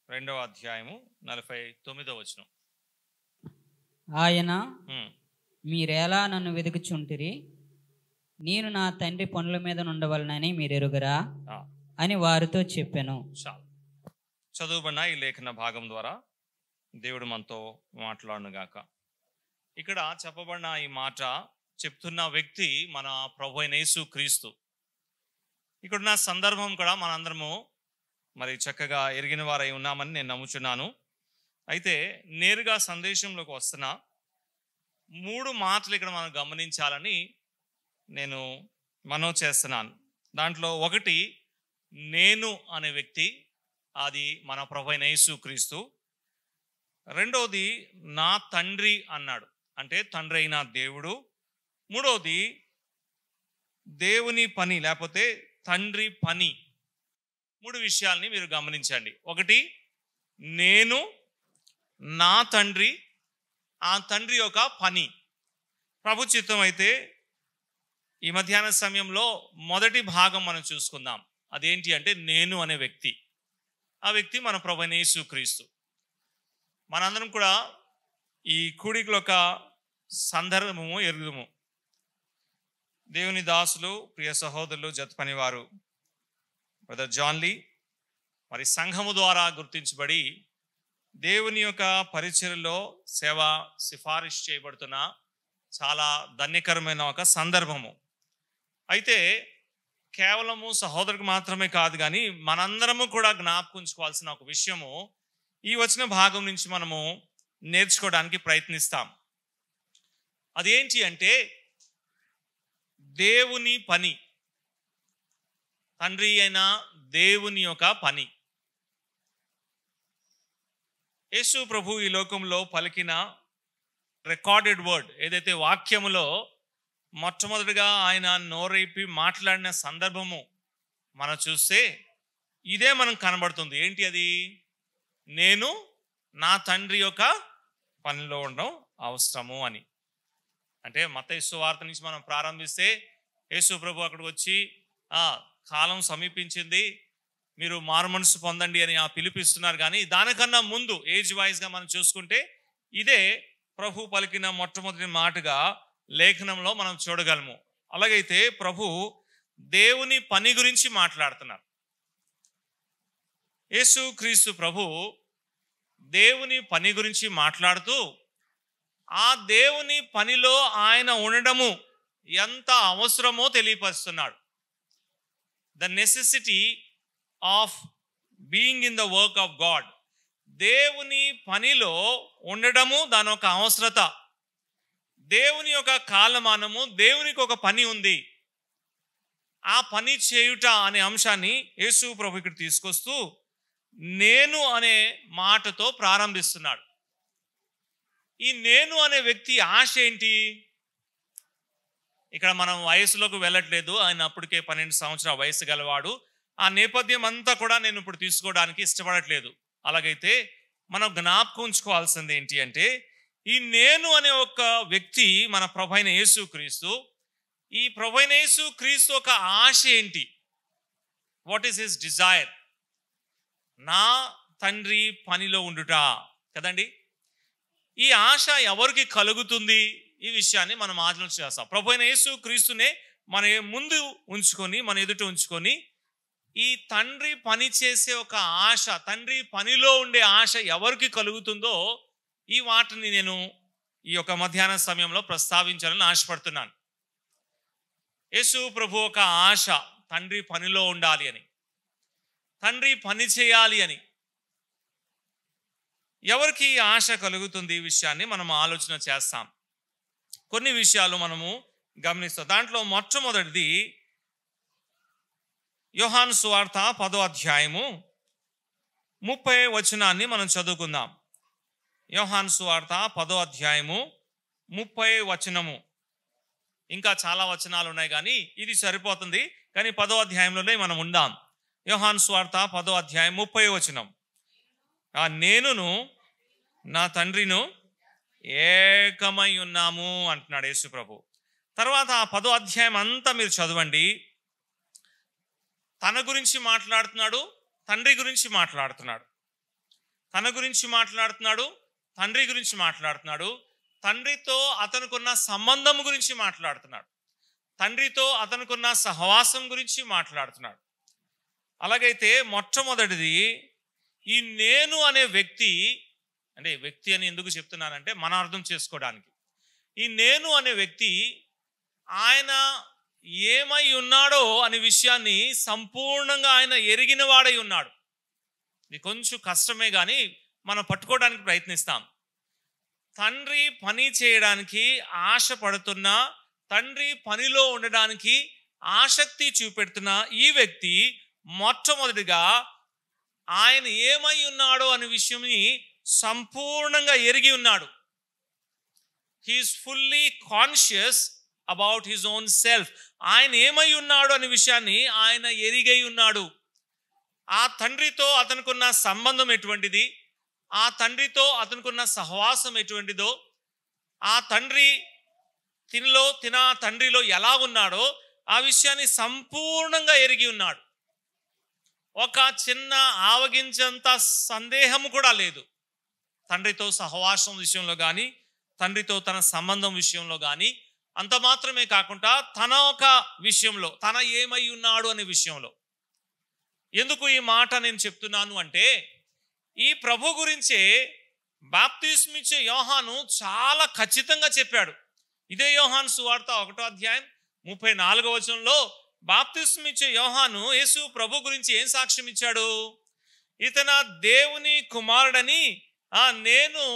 రెండవ అధ్యాయము 49వ వచనం. ఆయన మీరెలా నన్ను వెతుకుచుంటిరి, నేను నా తండ్రి పనుల మీద ఉండవలనని మీరు ఎరుగరా అని వారితో చెప్పాను. చాలు. చదువుబడిన ఈ లేఖన భాగం ద్వారా దేవుడు మనతో మాట్లాడునుగాక. ఇక్కడ చెప్పబడిన ఈ మాట చెప్తున్న వ్యక్తి మన ప్రభు అయిన యేసు క్రీస్తు. ఇక్కడున్న సందర్భం కూడా మనందరము మరి చక్కగా ఎరిగిన వారై ఉన్నామని నేను నమ్ముచున్నాను. అయితే నేరుగా సందేశంలోకి వస్తున్న 3 మాటలు ఇక్కడ మనం గమనించాలని నేను మనవి చేస్తున్నాను. దాంట్లో ఒకటి, నేను అనే వ్యక్తి, అది మన ప్రభు అయిన యేసు క్రీస్తు. రెండవది, నా తండ్రి అన్నాడు, అంటే తండ్రి అయిన దేవుడు. మూడవది, దేవుని పని లేకపోతే తండ్రి పని. 3 విషయాల్ని మీరు గమనించండి. ఒకటి, నేను, నా తండ్రి, ఆ తండ్రి యొక్క పని. ప్రభు చిత్తం అయితే ఈ మధ్యాహ్న సమయంలో మొదటి భాగం మనం చూసుకుందాం. అదేంటి అంటే నేను అనే వ్యక్తి. ఆ వ్యక్తి మన ప్రభు అయిన యేసు క్రీస్తు. మనందరం కూడా ఈ కూడికలో ఒక సందర్భము ఎరుగుము. దేవుని దాసులు, ప్రియ సహోదరులు, జత పనివారు బ్రదర్ జాన్ లీ మరి సంఘము ద్వారా గుర్తించబడి దేవుని యొక్క పరిచర్యలో సేవ సిఫారిష్ చేయబడుతున్న చాలా ధన్యకరమైన ఒక సందర్భము. అయితే కేవలము సహోదరుడికి మాత్రమే కాదు, కానీ మనందరము కూడా జ్ఞాపకించుకోవాల్సిన ఒక విషయము ఈ వచ్చిన భాగం నుంచి మనము నేర్చుకోవడానికి ప్రయత్నిస్తాం. అదేంటి అంటే దేవుని పని, తండ్రి అయిన దేవుని యొక్క పని. యేసు ప్రభు ఈ లోకంలో పలికిన రికార్డెడ్ వర్డ్ ఏదైతే వాక్యములో మొట్టమొదటిగా ఆయన నోరైపి మాట్లాడిన సందర్భము మనం చూస్తే ఇదే మనకు కనబడుతుంది. ఏంటి అది? నేను నా తండ్రి యొక్క పనిలో ఉండడం అవసరము అని. అంటే మత్తయి సువార్త నుంచి మనం ప్రారంభిస్తే యేసు ప్రభు అక్కడికి వచ్చి కాలం సమీపించింది, మీరు మారు మనసు పొందండి అని పిలిపిస్తున్నారు. కానీ దానికన్నా ముందు ఏజ్ వైజ్గా మనం చూసుకుంటే ఇదే ప్రభు పలికిన మొట్టమొదటి మాటగా లేఖనంలో మనం చూడగలము. అలాగైతే ప్రభు దేవుని పని గురించి మాట్లాడుతున్నారు. యేసు క్రీస్తు ప్రభు దేవుని పని గురించి మాట్లాడుతూ ఆ దేవుని పనిలో ఆయన ఉండడము ఎంత అవసరమో తెలియపరుస్తున్నాడు. The necessity of being in the work of God. దేవుని పనిలో ఉండడము దాని ఒక అవసరత. దేవుని యొక్క కాలమానము, దేవునికి ఒక పని ఉంది. ఆ పని చేయుట అనే అంశాన్ని యేసు ప్రభు ఇక్కడ తీసుకొస్తూ నేను అనే మాటతో ప్రారంభిస్తున్నాడు. ఈ నేను అనే వ్యక్తి ఆశ ఏంటి? ఇక్కడ మనం వయసులోకి వెళ్ళట్లేదు. ఆయన అప్పటికే 12 సంవత్సరాల వయసు గలవాడు. ఆ నేపథ్యం అంతా కూడా నేను ఇప్పుడు తీసుకోవడానికి ఇష్టపడట్లేదు. అలాగైతే మనం జ్ఞాపకం ఉంచుకోవాల్సింది ఏంటి అంటే ఈ నేను అనే ఒక వ్యక్తి మన ప్రభు అయిన యేసు క్రీస్తు. ఈ ప్రభు అయిన యేసు క్రీస్తు ఒక ఆశ ఏంటి? What is his Dzire? నా తండ్రి పనిలో ఉండుట కదండి. ఈ ఆశ ఎవరికి కలుగుతుంది? ఈ విషయాన్ని మనం ఆలోచన చేస్తాం. ప్రభు అయిన యేసు క్రీస్తునే మన ముందు ఉంచుకొని, మన ఎదుట ఉంచుకొని ఈ తండ్రి పని చేసే ఒక ఆశ, తండ్రి పనిలో ఉండే ఆశ ఎవరికి కలుగుతుందో ఈ వాటిని నేను ఈ యొక్క మధ్యాహ్న సమయంలో ప్రస్తావించాలని ఆశపడుతున్నాను. యేసు ప్రభు ఒక ఆశ తండ్రి పనిలో ఉండాలి అని, తండ్రి పని చేయాలి అని. ఎవరికి ఆశ కలుగుతుంది? ఈ విషయాన్ని మనం ఆలోచన చేస్తాం. కొన్ని విషయాలు మనము గమనిస్తాం. దాంట్లో మొట్టమొదటిది యోహాను సువార్త 10వ అధ్యాయము 30వ వచనాన్ని మనం చదువుకుందాం. యోహాను సువార్త 10వ అధ్యాయము 30వ వచనము. ఇంకా చాలా వచనాలు ఉన్నాయి కానీ ఇది సరిపోతుంది. కానీ 10వ అధ్యాయంలోనే మనం ఉందాం. యోహాను సువార్త 10వ అధ్యాయం 30వ వచనం. నేనును నా తండ్రిను ఏకమై ఉన్నాము అంటున్నాడు యేసు ప్రభు. తర్వాత 10వ అధ్యాయం అంతా మీరు చదవండి. తన గురించి మాట్లాడుతున్నాడు, తండ్రి గురించి మాట్లాడుతున్నాడు. తన గురించి మాట్లాడుతున్నాడు, తండ్రి గురించి మాట్లాడుతున్నాడు, తండ్రితో అతనుకున్న సంబంధం గురించి మాట్లాడుతున్నాడు, తండ్రితో అతనుకున్న సహవాసం గురించి మాట్లాడుతున్నాడు. అలాగైతే మొట్టమొదటిది ఈ నేను అనే వ్యక్తి, అంటే వ్యక్తి అని ఎందుకు చెప్తున్నానంటే మన అర్థం చేసుకోవడానికి, ఈ నేను అనే వ్యక్తి ఆయన ఏమై ఉన్నాడో అనే విషయాన్ని సంపూర్ణంగా ఆయన ఎరిగిన వాడై ఉన్నాడు. ఇది కొంచెం కష్టమే కానీ మనం పట్టుకోవడానికి ప్రయత్నిస్తాం. తండ్రి పని చేయడానికి ఆశపడుతున్న, తండ్రి పనిలో ఉండడానికి ఆసక్తి చూపెడుతున్న ఈ వ్యక్తి మొట్టమొదటిగా ఆయన ఏమై ఉన్నాడో అనే విషయంని సంపూర్ణంగా ఎరిగి ఉన్నాడు. He is fully conscious about his own self. ఆయన ఏమై ఉన్నాడు అనే విషయాన్ని ఆయన ఎరిగై ఉన్నాడు. ఆ తండ్రితో అతనుకున్న సంబంధం ఎటువంటిది, ఆ తండ్రితో అతనుకున్న సహవాసం ఎటువంటిదో, ఆ తండ్రి తండ్రిలో ఎలా ఉన్నాడో ఆ విషయాన్ని సంపూర్ణంగా ఎరిగి ఉన్నాడు. ఒక చిన్న ఆవగించంత సందేహము కూడా లేదు. తండ్రితో సహవాసం విషయంలో కానీ, తండ్రితో తన సంబంధం విషయంలో కానీ, అంత మాత్రమే కాకుండా తన ఒక విషయంలో, తన ఏమై ఉన్నాడు అనే విషయంలో. ఎందుకు ఈ మాట నేను చెప్తున్నాను అంటే, ఈ ప్రభు గురించే బాప్తిస్మిచ్చే యోహాను చాలా ఖచ్చితంగా చెప్పాడు. ఇదే యోహాను సువార్త 1వ అధ్యాయం 34వ వచనంలో బాప్తిస్మిచ్చే యోహాను యేసు ప్రభు గురించి ఏం సాక్ష్యం ఇచ్చాడు? ఇతన దేవుని కుమారుడని నేను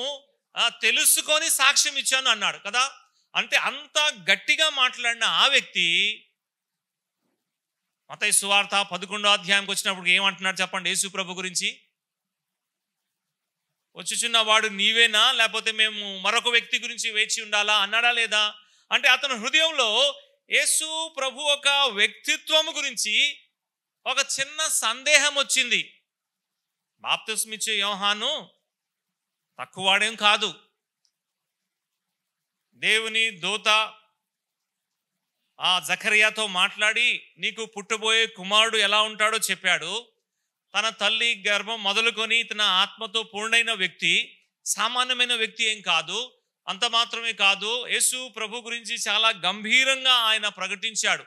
తెలుసుకొని సాక్ష్యం ఇచ్చాను అన్నాడు కదా. అంటే అంత గట్టిగా మాట్లాడిన ఆ వ్యక్తి మత్తయి సువార్త 11వ అధ్యాయంకి వచ్చినప్పుడు ఏమంటున్నాడు చెప్పండి యేసు ప్రభు గురించి? వచ్చుచున్నవాడు నీవేనా, లేకపోతే మేము మరొక వ్యక్తి గురించి వేచి ఉండాలా అన్నాడా లేదా? అంటే అతని హృదయంలో యేసు ప్రభు ఒక వ్యక్తిత్వం గురించి ఒక చిన్న సందేహం వచ్చింది. బాప్తిస్మిచ్చే యోహాను తక్కువవాడేం కాదు. దేవుని దూత జకర్యాతో మాట్లాడి నీకు పుట్టబోయే కుమారుడు ఎలా ఉంటాడో చెప్పాడు. తన తల్లి గర్భం మొదలుకొని తన ఆత్మతో పూర్ణైన వ్యక్తి, సామాన్యమైన వ్యక్తి ఏం కాదు. అంత మాత్రమే కాదు, యేసు ప్రభు గురించి చాలా గంభీరంగా ఆయన ప్రకటించాడు.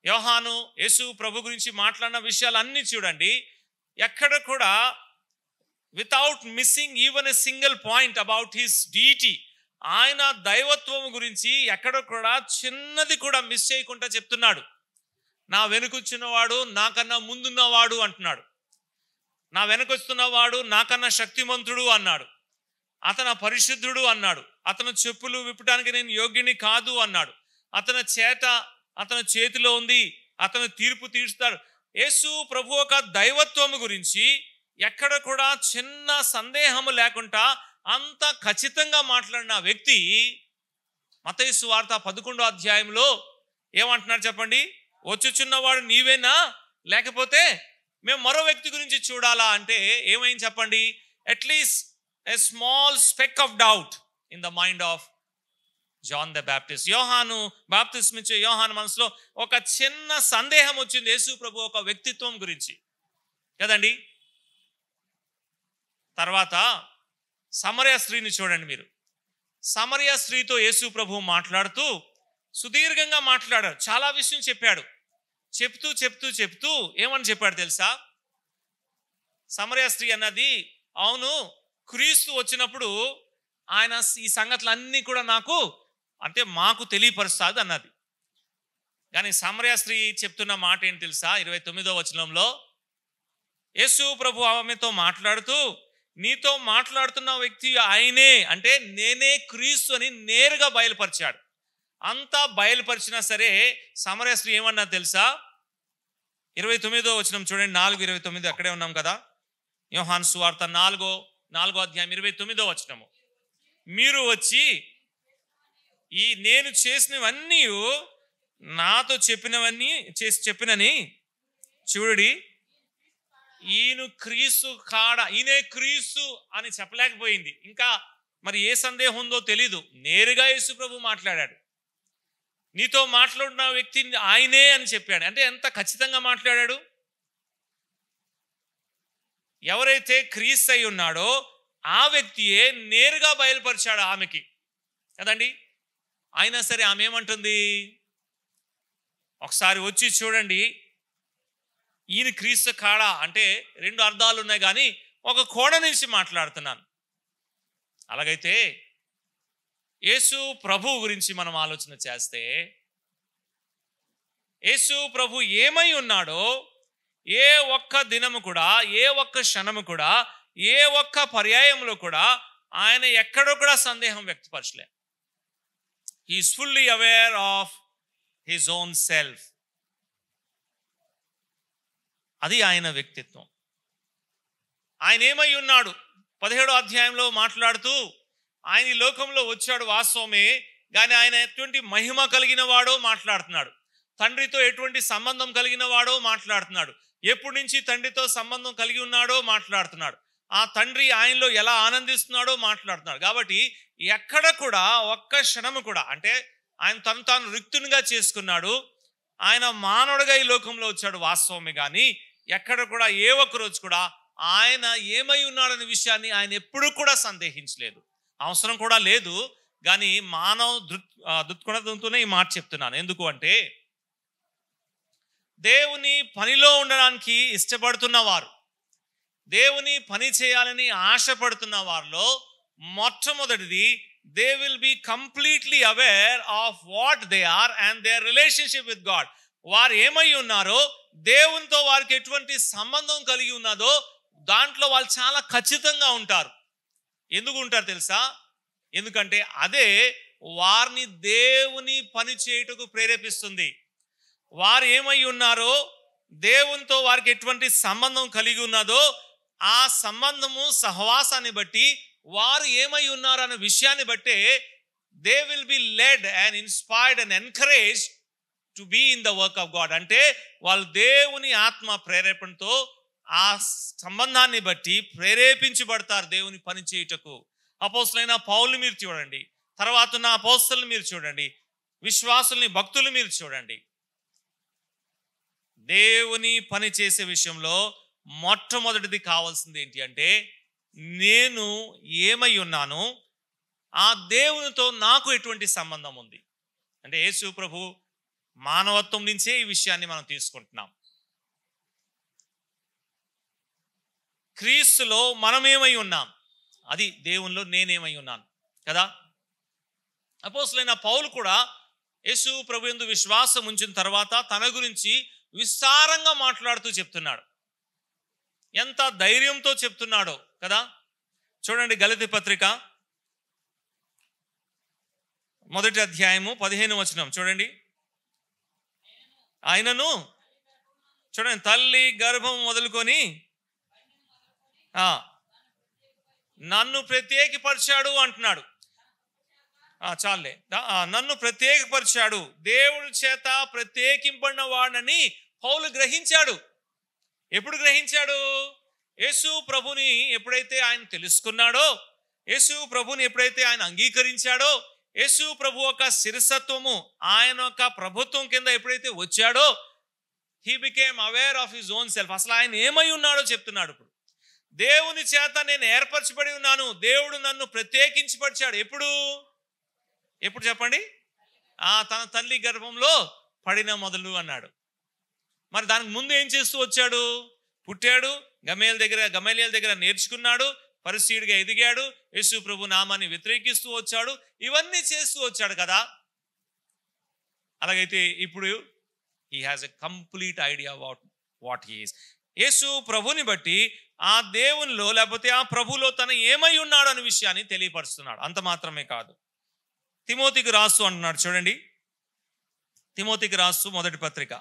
యోహాను యేసు ప్రభు గురించి మాట్లాడిన విషయాలన్నీ చూడండి, ఎక్కడ కూడా without missing even a single point about his deity, ఆయన దైవత్వం గురించి ఎక్కడ కూడా చిన్నది కూడా మిస్ చేయకుండా చెప్తున్నాడు. నా వెనుకొచ్చినవాడు నాకన్నా ముందున్నవాడు అంటున్నాడు. నా వెనకొస్తున్నవాడు నాకన్నా శక్తిమంతుడు అన్నాడు. అతను పరిశుద్ధుడు అన్నాడు. అతను చెప్పులు విప్పడానికి నేను యోగ్యుని కాదు అన్నాడు. అతని చేతిలో ఉంది, అతను తీర్పు తీరుస్తాడు. యేసు ప్రభు ఒక దైవత్వము గురించి ఎక్కడ కూడా చిన్న సందేహము లేకుండా అంత ఖచ్చితంగా మాట్లాడిన వ్యక్తి మత్తయి సువార్త 11వ అధ్యాయంలో ఏమంటున్నాడు చెప్పండి? వచ్చుచున్నవాడు నీవేనా, లేకపోతే మేము మరో వ్యక్తి గురించి చూడాలా అంటే ఏమైంది చెప్పండి? At least a small speck of doubt in the mind of John the Baptist. Yohanu బాప్తిస్మిచ్చే యోహాను మనసులో ఒక చిన్న సందేహం వచ్చింది యేసు ప్రభు ఒక వ్యక్తిత్వం గురించి కదండి. తర్వాత సమరయ స్త్రీని చూడండి మీరు. సమరయ స్త్రీతో యేసు ప్రభు మాట్లాడుతూ సుదీర్ఘంగా మాట్లాడాడు, చాలా విషయం చెప్పాడు. చెప్తూ చెప్తూ చెప్తూ ఏమని చెప్పాడు తెలుసా? సమరయ స్త్రీ అన్నది, అవును క్రీస్తు వచ్చినప్పుడు ఆయన ఈ సంగతులన్నీ కూడా మాకు తెలియపరుస్తాది అన్నది. కానీ సమరయ స్త్రీ చెప్తున్న మాట ఏంటి తెలుసా? 29వ వచనంలో యేసు ప్రభు ఆమెతో మాట్లాడుతూ, నీతో మాట్లాడుతున్న వ్యక్తి ఆయనే, అంటే నేనే క్రీస్తు అని నేరుగా బయలుపరిచాడు. అంతా బయలుపరిచినా సరే సమరయ స్త్రీ ఏమన్నా తెలుసా? 29వ వచనం చూడండి, 4:29 అక్కడే ఉన్నాం కదా. యోహాను సువార్త 4వ అధ్యాయం 29వ వచనము. మీరు వచ్చి నేను చేసినవన్నీ నాతో చెప్పినని చూడండి. ఈయన క్రీస్తు ఈయనే క్రీస్తు అని చెప్పలేకపోయింది. ఇంకా మరి ఏ సందేహం ఉందో తెలీదు. నేరుగా యేసు ప్రభు మాట్లాడాడు. నీతో మాట్లాడిన వ్యక్తి ఆయనే అని చెప్పాడు. అంటే ఎంత ఖచ్చితంగా మాట్లాడాడు. ఎవరైతే క్రీస్తు అయి ఉన్నాడో ఆ వ్యక్తియే నేరుగా బయలుపరిచాడు ఆమెకి కదండి. అయినా సరే ఆమె ఏమంటుంది, ఒకసారి వచ్చి చూడండి, ఈయన క్రీస్తు కాడా అంటే రెండు అర్థాలు ఉన్నాయి, కానీ ఒక కోణ నుంచి మాట్లాడుతున్నాను. అలాగైతే యేసు ప్రభు గురించి మనం ఆలోచన చేస్తే, యేసు ప్రభు ఏమై ఉన్నాడో ఏ ఒక్క దినము కూడా, ఏ ఒక్క క్షణము కూడా, ఏ ఒక్క పర్యాయంలో కూడా ఆయన ఎక్కడో కూడా సందేహం వ్యక్తపరచలే. He is fully aware of his own self. అది ఆయన వ్యక్తిత్వం. ఆయన ఏమై ఉన్నాడు 17వ అధ్యాయంలో మాట్లాడుతూ, ఆయన ఈ లోకంలో వచ్చాడు వాస్తవమే, కానీ ఆయన ఎటువంటి మహిమ కలిగిన వాడో మాట్లాడుతున్నాడు. తండ్రితో ఎటువంటి సంబంధం కలిగిన వాడో మాట్లాడుతున్నాడు. ఎప్పటి నుంచి తండ్రితో సంబంధం కలిగి ఉన్నాడో మాట్లాడుతున్నాడు. ఆ తండ్రి ఆయనలో ఎలా ఆనందిస్తున్నాడో మాట్లాడుతున్నాడు. కాబట్టి ఎక్కడ కూడా ఒక్క క్షణము కూడా, అంటే ఆయన తను తాను రిక్తునిగా చేసుకున్నాడు. ఆయన మానవుడిగా ఈ లోకంలో వచ్చాడు వాస్తవమే, కానీ ఎక్కడ కూడా ఏ ఒక్క రోజు కూడా ఆయన ఏమై ఉన్నాడనే విషయాన్ని ఆయన ఎప్పుడూ కూడా సందేహించలేదు. అవసరం కూడా లేదు. కానీ మానవ దృక్కోణంతోనే ఈ మాట చెప్తున్నాను. ఎందుకు అంటే, దేవుని పనిలో ఉండడానికి ఇష్టపడుతున్న వారు, దేవుని పని చేయాలని ఆశపడుతున్న వారిలో మొట్టమొదటిది, they will be completely aware of what they are and their relationship with God. వారు ఏమై ఉన్నారో, దేవునితో వారికి ఎటువంటి సంబంధం కలిగి ఉన్నదో దాంట్లో వాళ్ళు చాలా ఖచ్చితంగా ఉంటారు. ఎందుకు ఉంటారు తెలుసా? ఎందుకంటే అదే వారిని దేవుని పని చేయుటకు ప్రేరేపిస్తుంది. వారు ఏమై ఉన్నారో, దేవునితో వారికి ఎటువంటి సంబంధం కలిగి ఉన్నదో ఆ సంబంధము సహవాసాన్ని బట్టి, వారు ఏమై ఉన్నారు అనే విషయాన్ని బట్టే they will be led and inspired and encourage to be in the work of God. అంటే వాళ్ళు దేవుని ఆత్మ ప్రేరేపణతో ఆ సంబంధాన్ని బట్టి ప్రేరేపించబడతారు దేవుని పని చేయుటకు. అపోస్తలులైన పౌలుని మీరు చూడండి, తర్వాత ఉన్న అపోస్తలుని మీరు చూడండి, విశ్వాసుల్ని, భక్తులు మీరు చూడండి. దేవుని పని చేసే విషయంలో మొట్టమొదటిది కావాల్సింది ఏంటి అంటే, నేను ఏమై ఉన్నాను, ఆ దేవునితో నాకు ఎటువంటి సంబంధం ఉంది. అంటే యేసు ప్రభు మానవత్వం నుంచే ఈ విషయాన్ని మనం తీసుకుంటున్నాం. క్రీస్తులో మనం ఏమై ఉన్నాం, అది దేవునిలో నేనేమై ఉన్నాను కదా. అపోస్తలులైన పౌలు కూడా యేసు ప్రభు యందు విశ్వాసం ఉంచిన తర్వాత తన గురించి విస్తారంగా మాట్లాడుతూ చెప్తున్నాడు. ఎంత ధైర్యంతో చెప్తున్నాడో కదా. చూడండి, గలతీ పత్రిక 1వ అధ్యాయము 15వ వచనం చూడండి. ఆయనను చూడండి, తల్లి గర్భం మొదలుకొని నన్ను ప్రత్యేకపరిచాడు అంటున్నాడు. చాలే, నన్ను ప్రత్యేకపరిచాడు, దేవుడి చేత ప్రత్యేకింపడిన వాడని పౌలు గ్రహించాడు. ఎప్పుడు గ్రహించాడు? యేసు ప్రభుని ఎప్పుడైతే ఆయన తెలుసుకున్నాడో, యేసు ప్రభుని ఎప్పుడైతే ఆయన అంగీకరించాడో, యేసు ప్రభు యొక్క శిరసత్వము ఆయన యొక్క ప్రభుత్వం కింద ఎప్పుడైతే వచ్చాడో, he became aware of his own self. అసలు ఆయన ఏమై ఉన్నాడో చెప్తున్నాడు. ఇప్పుడు దేవుని చేత నేను ఏర్పరచబడి ఉన్నాను, దేవుడు నన్ను ప్రత్యేకించబడిచాడు. ఎప్పుడు చెప్పండి? తన తల్లి గర్భంలో పడిన మొదలు అన్నాడు. మరి దానికి ముందు ఏం చేస్తూ వచ్చాడు? పుట్టాడు, గమలీయేలు దగ్గర నేర్చుకున్నాడు, పరిసయ్యుడిగా ఎదిగాడు, యేసు ప్రభు నామాన్ని వ్యతిరేకిస్తూ వచ్చాడు, ఇవన్నీ చేస్తూ వచ్చాడు కదా. అలాగైతే ఇప్పుడు he has a complete idea what he is. యేసు ప్రభుని బట్టి ఆ దేవునిలో లేకపోతే ఆ ప్రభులో తన ఏమై ఉన్నాడు అనే విషయాన్ని తెలియపరుస్తున్నాడు. అంత మాత్రమే కాదు, తిమోతికి రాస్తూ అంటున్నాడు. చూడండి, తిమోతికి రాస్తూ 1వ పత్రిక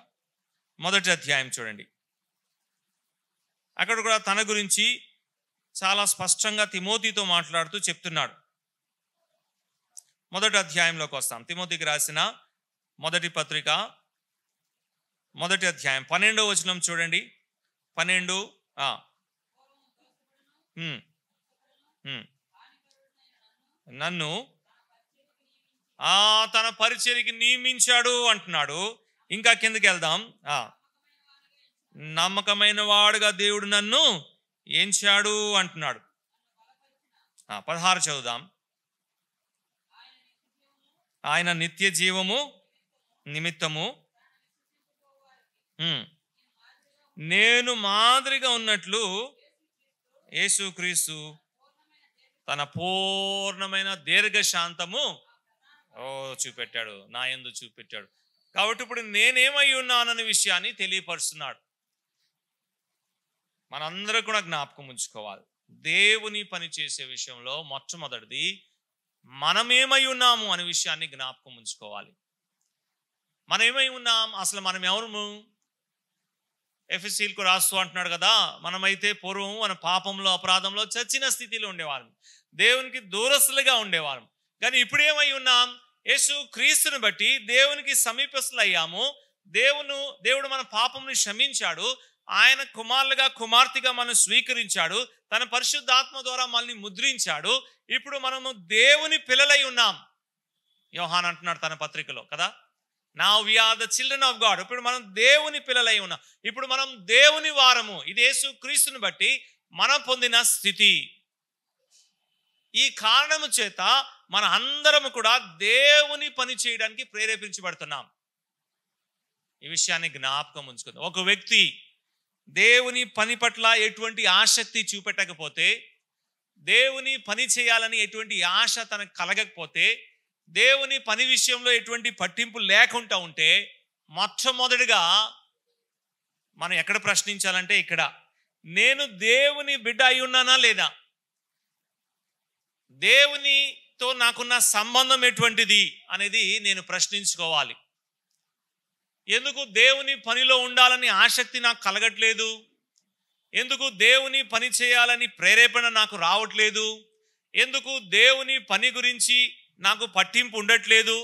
1వ అధ్యాయం చూడండి. అక్కడ కూడా తన గురించి చాలా స్పష్టంగా తిమోతితో మాట్లాడుతూ చెప్తున్నాడు. 1వ అధ్యాయంలోకి వస్తాం. తిమోతికి రాసిన 1వ పత్రిక 1వ అధ్యాయం 12వ వచనం చూడండి. 12 నన్ను తన పరిచర్యకి నియమించాడు అంటున్నాడు. ఇంకా కిందకి వెళ్దాం. నమ్మకమైన వాడుగా దేవుడు నన్ను ఏం చేశాడు అంటున్నాడు. 16 చదువుదాం. ఆయన నిత్య జీవము నిమిత్తము నేను మాదిరిగా ఉన్నట్లు యేసుక్రీస్తు తన పూర్ణమైన దీర్ఘశాంతము చూపెట్టాడు, నా యందు చూపెట్టాడు. కాబట్టి ఇప్పుడు నేనేమై ఉన్నాననే విషయాన్ని తెలియపరుస్తున్నాడు. మనందరూ కూడా జ్ఞాపకం ఉంచుకోవాలి. దేవుని పని చేసే విషయంలో మొట్టమొదటిది మనమేమై ఉన్నాము అనే విషయాన్ని జ్ఞాపకం ఉంచుకోవాలి. మనం ఏమై ఉన్నాం, అసలు మనం ఎవరు? ఎఫెసీయులకు రాస్తూ అంటున్నాడు కదా, మనమైతే పూర్వం మన పాపంలో అపరాధంలో చచ్చిన స్థితిలో ఉండేవాళ్ళం, దేవునికి దూరస్తులుగా ఉండేవాళ్ళం. కానీ ఇప్పుడు ఏమై ఉన్నాం? యేసు క్రీస్తుని బట్టి దేవునికి సమీపస్తులు అయ్యాము. దేవుడు మన పాపంని క్షమించాడు, ఆయన కుమారులుగా కుమార్తెగా మనం స్వీకరించాడు, తన పరిశుద్ధాత్మ ద్వారా మనల్ని ముద్రించాడు. ఇప్పుడు మనము దేవుని పిల్లలై ఉన్నాం. యోహాన్ అంటున్నాడు తన పత్రికలో కదా, now we are the children of God. ఇప్పుడు మనం దేవుని పిల్లలై ఉన్నాం. ఇప్పుడు మనం దేవుని వారము. ఇది యేసు క్రీస్తుని బట్టి మనం పొందిన స్థితి. ఈ కారణము చేత మన అందరం కూడా దేవుని పని చేయడానికి ప్రేరేపించబడుతున్నాం. ఈ విషయాన్ని జ్ఞాపకం ఉంచుకుందాం. ఒక వ్యక్తి దేవుని పని పట్ల ఎటువంటి ఆసక్తి చూపెట్టకపోతే, దేవుని పని చేయాలని ఎటువంటి ఆశ తనకు కలగకపోతే, దేవుని పని విషయంలో ఎటువంటి పట్టింపు లేకుండా ఉంటే, మొట్టమొదటిగా మనం ఎక్కడ ప్రశ్నించాలంటే ఇక్కడ, నేను దేవుని బిడ్డ అయి ఉన్నానా లేదా? దేవునితో నాకున్న సంబంధం ఎటువంటిది అనేది నేను ప్రశ్నించుకోవాలి. ఎందుకు దేవుని పనిలో ఉండాలని ఆసక్తి నాకు కలగట్లేదు? ఎందుకు దేవుని పని చేయాలని ప్రేరేపణ నాకు రావట్లేదు? ఎందుకు దేవుని పని గురించి నాకు పట్టింపు ఉండట్లేదు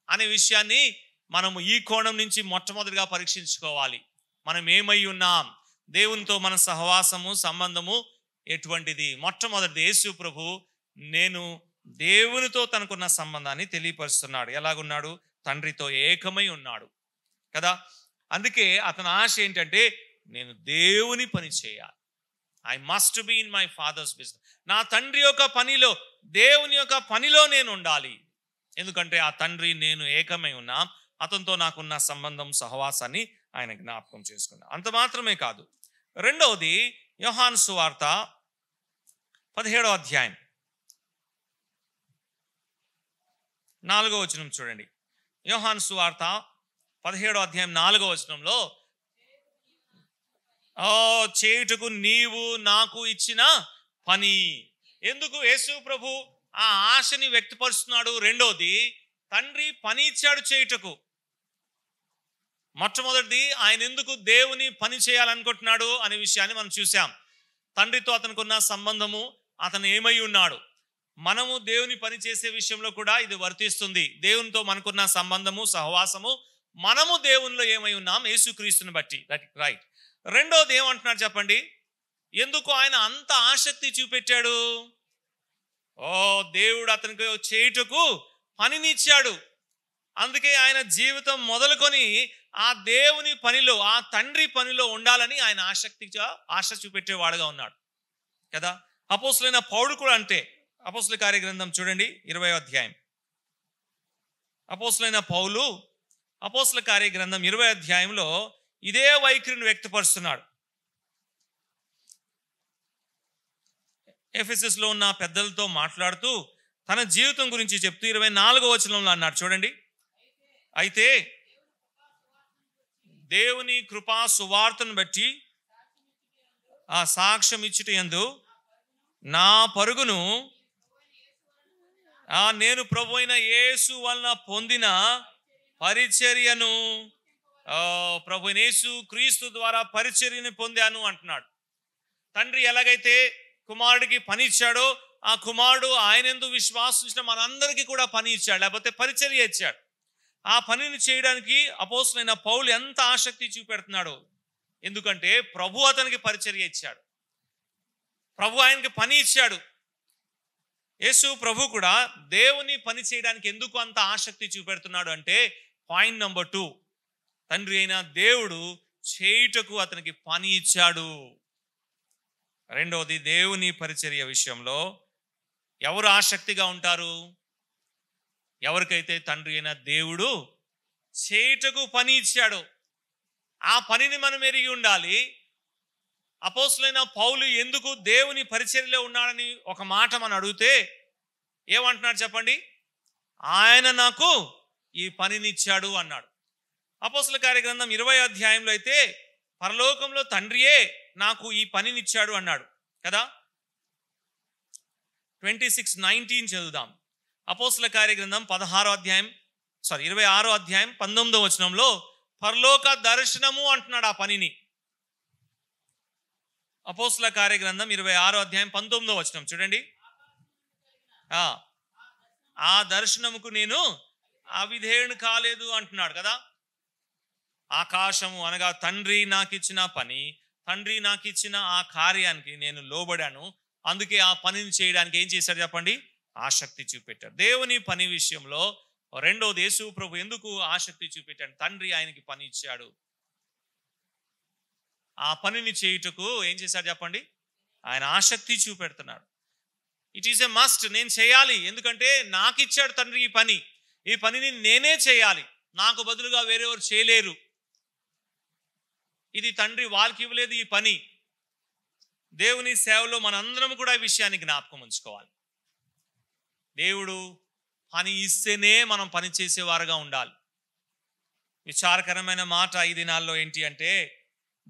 అనే విషయాన్ని మనము ఈ కోణం నుంచి మొట్టమొదటిగా పరీక్షించుకోవాలి. మనం ఏమై ఉన్నాం, దేవునితో మన సహవాసము సంబంధము ఎటువంటిది? మొట్టమొదటిది యేసు ప్రభు నేను దేవునితో తనకున్న సంబంధాన్ని తెలియపరుస్తున్నాడు. ఎలాగున్నాడు? తండ్రితో ఏకమై ఉన్నాడు కదా. అందుకే అతని ఆశ ఏంటంటే, నేను దేవుని పని చేయాలి. I must be in my father's business. నా తండ్రి యొక్క పనిలో, దేవుని యొక్క పనిలో నేను ఉండాలి. ఎందుకంటే ఆ తండ్రి నేను ఏకమై ఉన్నాం. అతనితో నాకున్న సంబంధం, సహవాసాన్ని ఆయన జ్ఞాపకం చేసుకున్నా. అంత మాత్రమే కాదు, రెండవది యోహాను సువార్త 17వ అధ్యాయం 4వ వచనం చూడండి. యోహాను సువార్త 17వ అధ్యాయం 4వ వచనంలో, చేయుటకు నీవు నాకు ఇచ్చిన పని. ఎందుకు యేసు ప్రభు ఆ ఆశని వ్యక్తపరుస్తున్నాడు? రెండోది, తండ్రి పని ఇచ్చాడు చేయుటకు. మొట్టమొదటిది, ఆయన ఎందుకు దేవుని పని చేయాలనుకుంటున్నాడు అనే విషయాన్ని మనం చూసాం. తండ్రితో అతనికి ఉన్న సంబంధము, అతను ఏమై ఉన్నాడు. మనము దేవుని పని చేసే విషయంలో కూడా ఇది వర్తిస్తుంది. దేవునితో మనకున్న సంబంధము, సహవాసము, మనము దేవునిలో ఏమై ఉన్నాం యేసుక్రీస్తుని బట్టి. That right. రెండోది ఏమంటున్నాడు చెప్పండి? ఎందుకు ఆయన అంత ఆసక్తి చూపెట్టాడు? దేవుడు అతనికి చేయుటకు పనినిచ్చాడు. అందుకే ఆయన జీవితం మొదలుకొని ఆ దేవుని పనిలో, ఆ తండ్రి పనిలో ఉండాలని ఆయన ఆశ చూపెట్టేవాడుగా ఉన్నాడు కదా. అపోస్తులైన పౌలు కూడా అంతే. అపోస్తుల కార్యగ్రంథం చూడండి 20వ అధ్యాయం. అపోస్తులైన పౌలు అపోస్తుల కార్యగ్రంథం 20వ అధ్యాయంలో ఇదే వైఖరిని వ్యక్తపరుస్తున్నాడు. ఎఫెసస్లో ఉన్న పెద్దలతో మాట్లాడుతూ తన జీవితం గురించి చెప్తూ 24వ వచనంలో అన్నాడు చూడండి. అయితే దేవుని కృపా సువార్తను బట్టి ఆ సాక్ష్యం ఇచ్చుట యందు నా పరుగును నేను ప్రభు అయిన యేసు వలన పొందిన పరిచర్యను, ప్రభు అయిన యేసు క్రీస్తు ద్వారా పరిచర్యను పొందాను అంటున్నాడు. తండ్రి ఎలాగైతే కుమారుడికి పని ఇచ్చాడో, ఆ కుమారుడు ఆయనందు విశ్వాసించిన మనందరికీ కూడా పని ఇచ్చాడు, లేకపోతే పరిచర్య ఇచ్చాడు. ఆ పనిని చేయడానికి అపోస్తలుడైన పౌలు ఎంత ఆసక్తి చూపెడుతున్నాడు. ఎందుకంటే ప్రభు అతనికి పరిచర్య ఇచ్చాడు, ప్రభు ఆయనకి పని ఇచ్చాడు. యేసు ప్రభు కూడా దేవుని పని చేయడానికి ఎందుకు అంత ఆసక్తి చూపెడుతున్నాడు అంటే, పాయింట్ నెంబర్ 2, తండ్రి అయిన దేవుడు చేయుటకు అతనికి పని ఇచ్చాడు. రెండవది, దేవుని పరిచర్య విషయంలో ఎవరు ఆసక్తిగా ఉంటారు? ఎవరికైతే తండ్రి అయిన దేవుడు చేయుటకు పని ఇచ్చాడో ఆ పనిని మనం ఎరిగి ఉండాలి. అపోస్తలుడైన పౌలు ఎందుకు దేవుని పరిచర్యలో ఉన్నాడని ఒక మాట మనం అడిగితే ఏమంటున్నాడు చెప్పండి? ఆయన నాకు ఈ పనిని ఇచ్చాడు అన్నాడు. అపోస్తల కార్యగ్రంథం 20వ అధ్యాయంలో అయితే పరలోకంలో తండ్రియే నాకు ఈ పనిని ఇచ్చాడు అన్నాడు కదా. 26:19 చదువుదాం. అపోస్తల కార్యగ్రంథం 26వ అధ్యాయం 26వ అధ్యాయం 19వ వచనంలో పరలోక దర్శనము అంటున్నాడు ఆ పనిని. అపోస్తల కార్యగ్రంథం 26వ అధ్యాయం 19వ వచనం చూడండి. ఆ దర్శనముకు నేను అవిధేయుని కాలేదు అంటున్నాడు కదా. ఆకాశము అనగా తండ్రి నాకు ఇచ్చిన పని, తండ్రి నాకు ఇచ్చిన ఆ కార్యానికి నేను లోబడాను. అందుకే ఆ పనిని చేయడానికి ఏం చేశాడు చెప్పండి? ఆసక్తి చూపెట్టాడు. దేవుని పని విషయంలో రెండోది, యేసు ప్రభు ఎందుకు ఆసక్తి చూపెట్టాడు? తండ్రి ఆయనకి పని ఇచ్చాడు. ఆ పనిని చేయుటకు ఏం చేశాడు చెప్పండి? ఆయన ఆసక్తి చూపెడుతున్నాడు. ఇట్ ఈస్ ఎ మస్ట్, నేను చేయాలి. ఎందుకంటే నాకు ఇచ్చాడు తండ్రి ఈ పని. ఈ పనిని నేనే చేయాలి, నాకు బదులుగా వేరెవరు చేయలేరు. ఇది తండ్రి వాళ్ళకి ఇవ్వలేదు ఈ పని. దేవుని సేవలో మనందరం కూడా ఈ విషయాన్ని జ్ఞాపకం ఉంచుకోవాలి. దేవుడు పని ఇస్తేనే మనం పని చేసేవారుగా ఉండాలి. విచారకరమైన మాట ఈ దినాల్లో ఏంటి అంటే,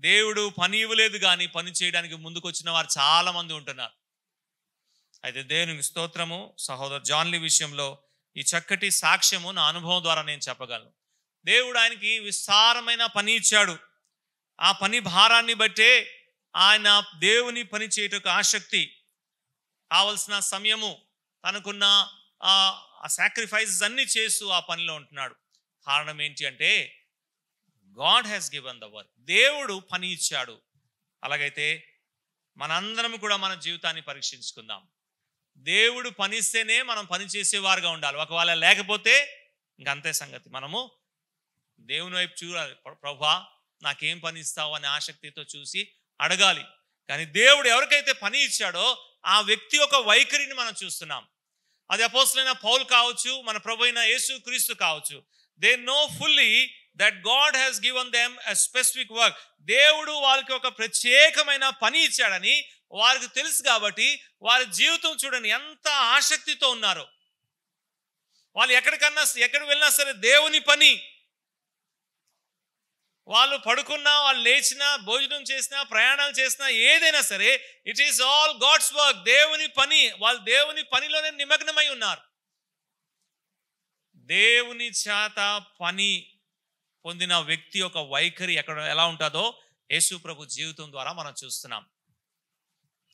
దేవుడు పని ఇవ్వలేదు కానీ పని చేయడానికి ముందుకు వచ్చిన వారు చాలా మంది ఉంటున్నారు. అయితే దేవునికి స్తోత్రము. సహోదరు జాన్లీ విషయంలో ఈ చక్కటి సాక్ష్యము నా అనుభవం ద్వారా నేను చెప్పగలను. దేవుడు ఆయనకి విస్తారమైన పని ఇచ్చాడు. ఆ పని భారాన్ని బట్టే ఆయన దేవుని పని చేయటకు ఆసక్తి, కావలసిన సమయము, తనకున్న ఆ సాక్రిఫైసెస్ అన్ని చేస్తూ ఆ పనిలో ఉంటున్నాడు. కారణం ఏంటి అంటే, God has given the work. దేవుడు పని ఇచ్చాడు. అలాగైతే మనందరం కూడా మన జీవితాన్ని పరీక్షించుకుందాం. దేవుడు పని ఇస్తేనే మనం పని చేసేవారుగా ఉండాలి. ఒకవేళ లేకపోతే ఇంకంతే సంగతి. మనము దేవుని వైపు చూడాలి. ప్రభువా నాకేం పని ఇస్తావు అనే ఆసక్తితో చూసి అడగాలి. కానీ దేవుడు ఎవరికైతే పని ఇచ్చాడో ఆ వ్యక్తి యొక్క వైఖరిని మనం చూస్తున్నాం. అది అపోస్తలుడైన పౌలు కావచ్చు, మన ప్రభు అయిన యేసు క్రీస్తు కావచ్చు. They know fully that God has given them a specific work. దేవుడు వాళ్ళకి ఒక ప్రత్యేకమైన పని ఇచ్చాడని వారికి తెలుసు. కాబట్టి వారి జీవితం చూడండి ఎంత ఆసక్తితో ఉన్నారో. వాళ్ళు ఎక్కడికి వెళ్ళినా సరే దేవుని పని. వాళ్ళు పడుకున్నా, వాళ్ళు లేచినా, భోజనం చేసినా, ప్రయాణాలు చేసినా, ఏదైనా సరే it is all God's work. దేవుని పని. వాళ్ళు దేవుని పనిలోనే నిమగ్నమై ఉన్నారు. దేవుని చేత పని పొందిన వ్యక్తి యొక్క వైఖరి ఎలా ఉంటుందో యేసు ప్రభు జీవితం ద్వారా మనం చూస్తున్నాం.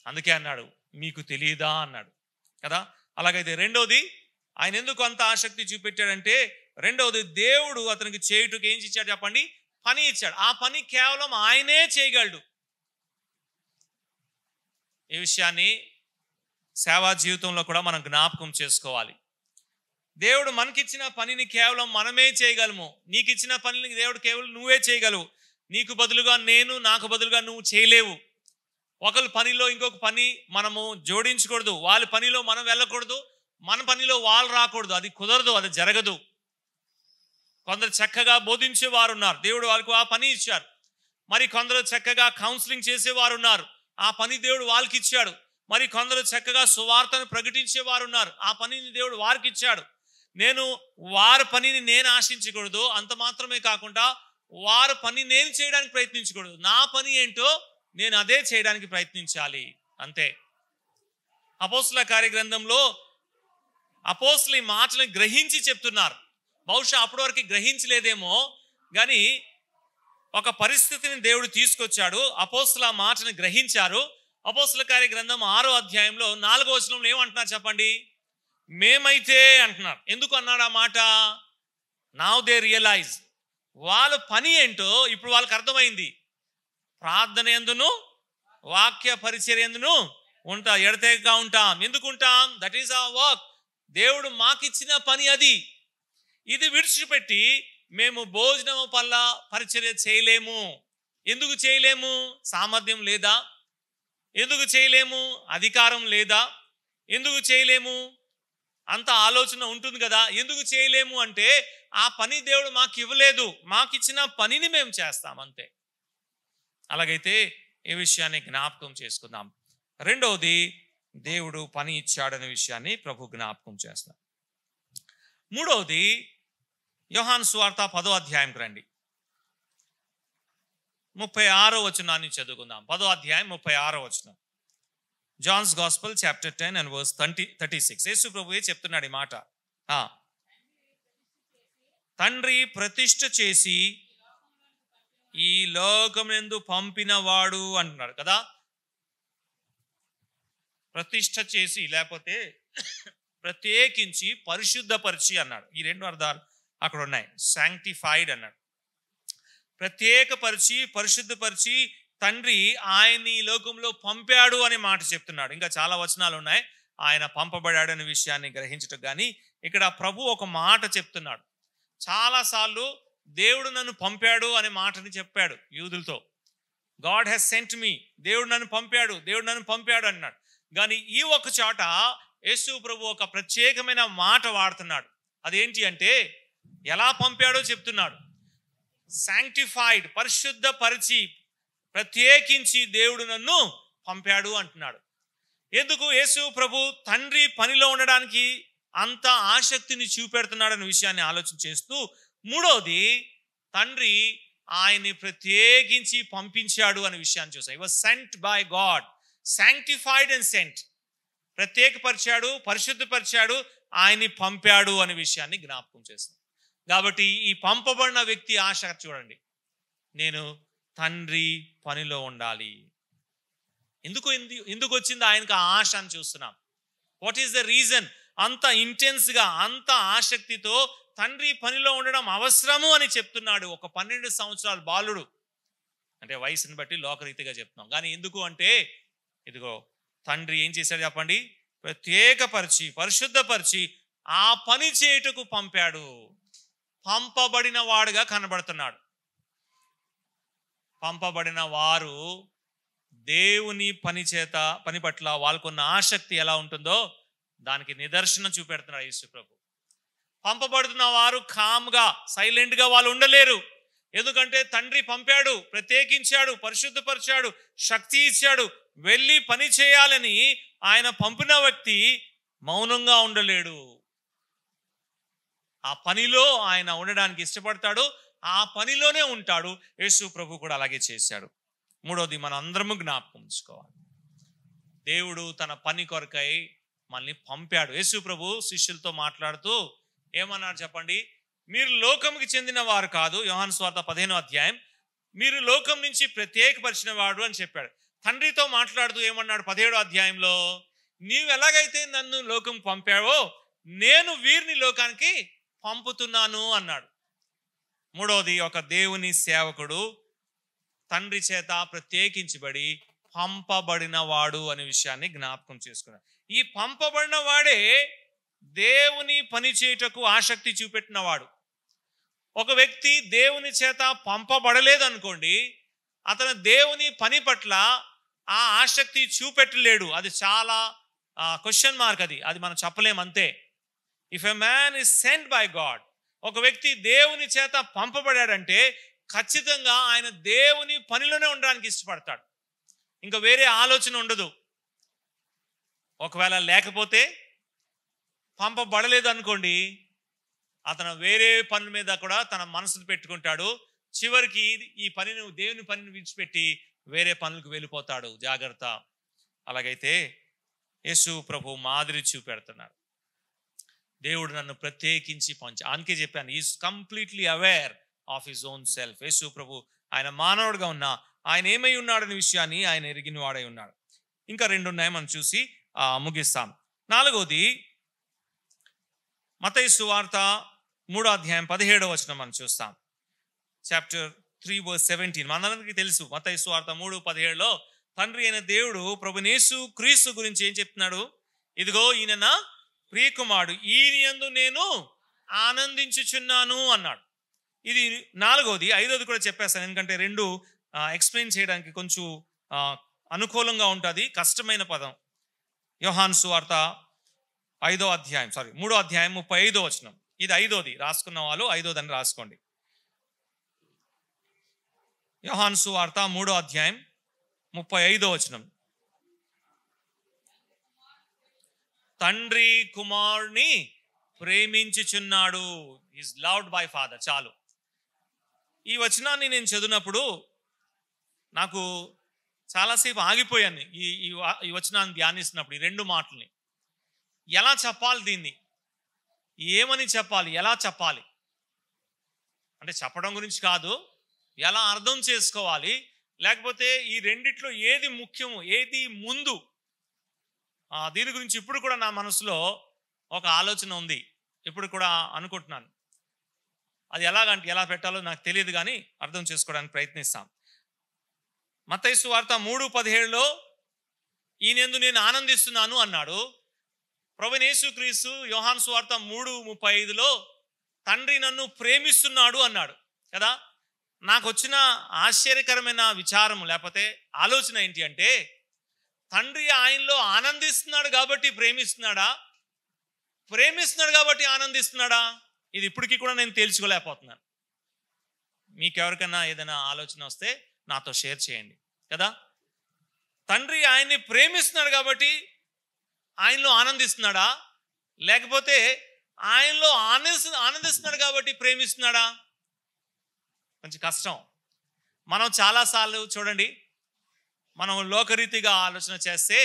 అందుకే అన్నాడు, మీకు తెలియదా అన్నాడు కదా. అలాగైతే రెండోది, ఆయన ఎందుకు అంత ఆసక్తి చూపెట్టాడంటే, రెండవది దేవుడు అతనికి చేయుటకు ఏం ఇచ్చాడు చెప్పండి? పని ఇచ్చాడు. ఆ పని కేవలం ఆయనే చేయగలడు. ఈ విషయాన్ని సేవా జీవితంలో కూడా మనం జ్ఞాపకం చేసుకోవాలి. దేవుడు మనకిచ్చిన పనిని కేవలం మనమే చేయగలము. నీకు ఇచ్చిన పనిని దేవుడు కేవలం నువ్వే చేయగలవు. నీకు బదులుగా నేను, నాకు బదులుగా నువ్వు చేయలేవు. ఒకరి పనిలో ఇంకొక పని మనము జోడించకూడదు. వాళ్ళ పనిలో మనం వెళ్ళకూడదు, మన పనిలో వాళ్ళు రాకూడదు. అది కుదరదు, అది జరగదు. కొందరు చక్కగా బోధించేవారు ఉన్నారు, దేవుడు వాళ్ళకు ఆ పని ఇచ్చారు. మరి కొందరు చక్కగా కౌన్సిలింగ్ చేసేవారు ఉన్నారు, ఆ పని దేవుడు వాళ్ళకి ఇచ్చాడు. మరి కొందరు చక్కగా సువార్తను ప్రకటించేవారు ఉన్నారు, ఆ పనిని దేవుడు వారికి ఇచ్చాడు. నేను వారి పనిని నేను ఆశించకూడదు, అంత మాత్రమే కాకుండా వారి పని నేను చేయడానికి ప్రయత్నించకూడదు. నా పని ఏంటో నేను అదే చేయడానికి ప్రయత్నించాలి, అంతే. అపోస్తల కార్యగ్రంథంలో అపోస్తలు ఈ మాటలను గ్రహించి చెప్తున్నారు. బహుశా అప్పటి వరకు గ్రహించలేదేమో, కానీ ఒక పరిస్థితిని దేవుడు తీసుకొచ్చాడు. అపోస్తలు ఆ మాటను గ్రహించారు. అపోస్తల కార్యగ్రంథం 6వ అధ్యాయంలో 4వ వచనంలో ఏమంటున్నారు చెప్పండి? మేమైతే అంటున్నారు. ఎందుకు అన్నాడు ఆ మాట? Now they realize. వాళ్ళ పని ఏంటో ఇప్పుడు వాళ్ళకి అర్థమైంది. ప్రార్థన ఎందును, వాక్య పరిచర్య ఎందును ఎడతెగక ఉంటాం. ఎందుకు ఉంటాం? That is our work. దేవుడు మాకిచ్చిన పని అది. ఇది విడిచిపెట్టి మేము భోజనము పల్ల పరిచర్య చేయలేము. ఎందుకు చేయలేము? సామర్థ్యం లేదా? ఎందుకు చేయలేము? అధికారం లేదా? ఎందుకు చేయలేము? అంత ఆలోచన ఉంటుంది కదా. ఎందుకు చేయలేము అంటే ఆ పని దేవుడు మాకు ఇవ్వలేదు, మాకు ఇచ్చిన పనిని మేము చేస్తాం అంతే. అలాగైతే ఈ విషయాన్ని జ్ఞాపకం చేసుకుందాం. రెండవది, దేవుడు పని ఇచ్చాడనే విషయాన్ని ప్రభు జ్ఞాపకం చేస్తాం. మూడవది, యోహాను సువార్త 10వ అధ్యాయంకి రండి. 36వ వచనాన్ని చదువుకుందాం. 10వ అధ్యాయం 36వ వచనం. Johne's gospel chapter 10 and verse 36. యేసు ప్రభువే చెప్తున్నాడు ఈ మాట. తండ్రి ప్రతిష్ఠ చేసి ఈ లోకమందు పంపినవాడు అంటున్నాడు కదా. ప్రతిష్ఠ చేసి లేకపోతే ప్రత్యేకించి పరిశుద్ధపరిచి అన్నాడు. ఈ రెండు అర్థాలు అక్కడ ఉన్నాయి. శాంక్టిఫైడ్ అన్నాడు. ప్రత్యేకపరిచి పరిశుద్ధపరిచి తండ్రి ఆయన్ని ఈ లోకంలో పంపాడు అనే మాట చెప్తున్నాడు. ఇంకా చాలా వచనాలు ఉన్నాయి ఆయన పంపబడాడు అనే విషయాన్ని గ్రహించటం. కానీ ఇక్కడ ప్రభు ఒక మాట చెప్తున్నాడు. చాలాసార్లు దేవుడు నన్ను పంపాడు అనే మాటని చెప్పాడు యూదులతో. గాడ్ హ్యాస్ సెంట్ మీ, దేవుడు నన్ను పంపాడు, దేవుడు నన్ను పంపాడు అన్నాడు. కానీ ఈ ఒక్క చోట యేసు ప్రభు ఒక ప్రత్యేకమైన మాట వాడుతున్నాడు. అదేంటి అంటే ఎలా పంపాడో చెప్తున్నాడు. శాంక్టిఫైడ్, పరిశుద్ధపరిచి ప్రత్యేకించి దేవుడు నన్ను పంపాడు అంటున్నాడు. ఎందుకు యేసు ప్రభు తండ్రి పనిలో ఉండడానికి అంత ఆసక్తిని చూపెడుతున్నాడనే విషయాన్ని ఆలోచన చేస్తూ, మూడవది తండ్రి ఆయన్ని ప్రత్యేకించి పంపించాడు అనే విషయాన్ని చూసాం. He was sent by God, sanctified and sent. ప్రత్యేకపరిచాడు, పరిశుద్ధపరిచాడు, ఆయన్ని పంపాడు అనే విషయాన్ని జ్ఞాపకం చేస్తాం. కాబట్టి ఈ పంపబడిన వ్యక్తి ఆశ చూడండి, నేను తండ్రి పనిలో ఉండాలి. ఎందుకు వచ్చింది ఆయనకు ఆ ఆశ అని చూస్తున్నాం. What is the reason? అంత ఇంటెన్స్గా, అంత ఆసక్తితో తండ్రి పనిలో ఉండడం అవసరము అని చెప్తున్నాడు. ఒక 12 సంవత్సరాల బాలుడు, అంటే వయసుని బట్టి లోకరీతిగా చెప్తున్నాం. కానీ ఎందుకు అంటే ఇదిగో తండ్రి ఏం చేశాడు చెప్పండి? ప్రత్యేకపరిచి పరిశుద్ధపరిచి ఆ పని చేయుటకు పంపాడు. పంపబడిన వాడుగా కనబడుతున్నాడు. పంపబడిన వారు దేవుని పని పట్ల వాళ్ళకున్న ఆసక్తి ఎలా ఉంటుందో దానికి నిదర్శనం చూపెడుతున్నాడు యేసు ప్రభు. పంపబడుతున్న వారు కామ్గా, సైలెంట్గా వాళ్ళు ఉండలేరు. ఎందుకంటే తండ్రి పంపాడు, ప్రత్యేకించాడు, పరిశుద్ధపరిచాడు, శక్తి ఇచ్చాడు, వెళ్ళి పని చేయాలని ఆయన పంపిన వ్యక్తి మౌనంగా ఉండలేడు. ఆ పనిలో ఆయన ఉండడానికి ఇష్టపడతాడు, ఆ పనిలోనే ఉంటాడు. యేసు ప్రభు కూడా అలాగే చేశాడు. మూడవది, మనం అందరము జ్ఞాపకం ఉంచుకోవాలి. దేవుడు తన పని కొరకై మనల్ని పంపాడు. యేసు ప్రభు శిష్యులతో మాట్లాడుతూ ఏమన్నాడు చెప్పండి? మీరు లోకంకి చెందిన వారు కాదు. యోహాను సువార్త 15వ అధ్యాయం, మీరు లోకం నుంచి ప్రత్యేకపరిచిన వాడు అని చెప్పాడు. తండ్రితో మాట్లాడుతూ ఏమన్నాడు 17వ అధ్యాయంలో? నీవు ఎలాగైతే నన్ను లోకం పంపావో నేను వీరిని లోకానికి పంపుతున్నాను అన్నాడు. మూడవది, ఒక దేవుని సేవకుడు తండ్రి చేత ప్రత్యేకించబడి పంపబడిన వాడు అనే విషయాన్ని జ్ఞాపకం చేసుకున్నాడు. ఈ పంపబడిన వాడే దేవుని పని చేయుటకు ఆసక్తి చూపెట్టినవాడు. ఒక వ్యక్తి దేవుని చేత పంపబడలేదు అనుకోండి, అతను దేవుని పని పట్ల ఆ ఆసక్తి చూపెట్టలేడు. అది చాలా క్వశ్చన్ మార్క్. అది మనం చెప్పలేము అంతే. If a man is cent by God, ఒక వ్యక్తి దేవుని చేత పంపబడాడంటే ఖచ్చితంగా ఆయన దేవుని పనిలోనే ఉండడానికి ఇష్టపడతాడు. ఇంకా వేరే ఆలోచన ఉండదు. ఒకవేళ లేకపోతే, పంపబడలేదు అనుకోండి, అతను వేరే పనుల మీద కూడా తన మనసును పెట్టుకుంటాడు. చివరికి ఈ పనిని, దేవుని పనిని విడిచిపెట్టి వేరే పనులకు వెళ్ళిపోతాడు. జాగ్రత్త. అలాగైతే యేసు ప్రభు మాదిరి చూపెడుతున్నాడు. దేవుడు నన్ను ప్రత్యేకించి అందుకే చెప్పాను, is completely aware of his own self. యేసు ప్రభు ఆయన మానవుడిగా ఉన్నా ఆయన ఏమై ఉన్నాడనే విషయాన్ని ఆయన ఎరిగిన వాడై ఉన్నాడు. ఇంకా 2 ఉన్నాయి, మనం చూసి ముగిస్తాం. 4వది, మత్తయి సువార్త 3వ అధ్యాయం 17వ వచనం మనం చూస్తాం. Chapter 3 verse 17. మనందరికీ తెలుసు మత్తయి సువార్త 3:17లో తండ్రి అయిన దేవుడు ప్రభువైన యేసు క్రీస్తు గురించి ఏం చెప్తున్నాడు? ఇదిగో ఈయన నా ప్రియకుమారుడు, ఈయన యందు నేను ఆనందించుచున్నాను అన్నాడు. ఇది 4వది. 5వది కూడా చెప్పేస్తాను, ఎందుకంటే 2 ఎక్స్ప్లెయిన్ చేయడానికి కొంచెం అనుకూలంగా ఉంటుంది, కష్టమైన పదం. యోహాను సువార్త 3వ అధ్యాయం 35వ వచనం. ఇది 5వది, రాసుకున్న వాళ్ళు 5వదని రాసుకోండి. యోహాను సువార్త 3వ అధ్యాయం 35వ వచనం. తండ్రి కుమారుని ప్రేమించుచున్నాడు, ఈజ్ లవ్డ్ బై ఫాదర్. చాలు. ఈ వచనాన్ని నేను చదివినప్పుడు నాకు చాలాసేపు ఆగిపోయాను. ఈ వచనాన్ని ధ్యానిస్తున్నప్పుడు ఈ 2 మాటల్ని ఎలా చెప్పాలి, దీన్ని ఏమని చెప్పాలి, ఎలా చెప్పాలి అంటే చెప్పడం గురించి కాదు, ఎలా అర్థం చేసుకోవాలి, లేకపోతే ఈ రెండిట్లో ఏది ముఖ్యము, ఏది ముందు, దీని గురించి ఇప్పుడు కూడా నా మనసులో ఒక ఆలోచన ఉంది. ఇప్పుడు కూడా అనుకుంటున్నాను. అది ఎలా పెట్టాలో నాకు తెలియదు, కానీ అర్థం చేసుకోవడానికి ప్రయత్నిస్తాం. మత్తయి సువార్త 3:17లో ఈయనందు నేను ఆనందిస్తున్నాను అన్నాడు. ప్రభువైన యేసుక్రీస్తు యోహాను సువార్త 3:35లో తండ్రి నన్ను ప్రేమిస్తున్నాడు అన్నాడు కదా. నాకు వచ్చిన ఆశ్చర్యకరమైన విచారం లేకపోతే ఆలోచన ఏంటి అంటే, తండ్రి ఆయనలో ఆనందిస్తున్నాడు కాబట్టి ప్రేమిస్తున్నాడా, ప్రేమిస్తున్నాడు కాబట్టి ఆనందిస్తున్నాడా? ఇది ఇప్పటికీ కూడా నేను తేల్చుకోలేకపోతున్నాను. మీకెవరికైనా ఏదైనా ఆలోచన వస్తే నాతో షేర్ చేయండి కదా. తండ్రి ఆయన్ని ప్రేమిస్తున్నాడు కాబట్టి ఆయనలో ఆనందిస్తున్నాడా, లేకపోతే ఆయనలో ఆనందిస్తున్నాడు కాబట్టి ప్రేమిస్తున్నాడా? కొంచెం కష్టం. మనం చాలాసార్లు చూడండి, మనం లోకరీతిగా ఆలోచన చేస్తే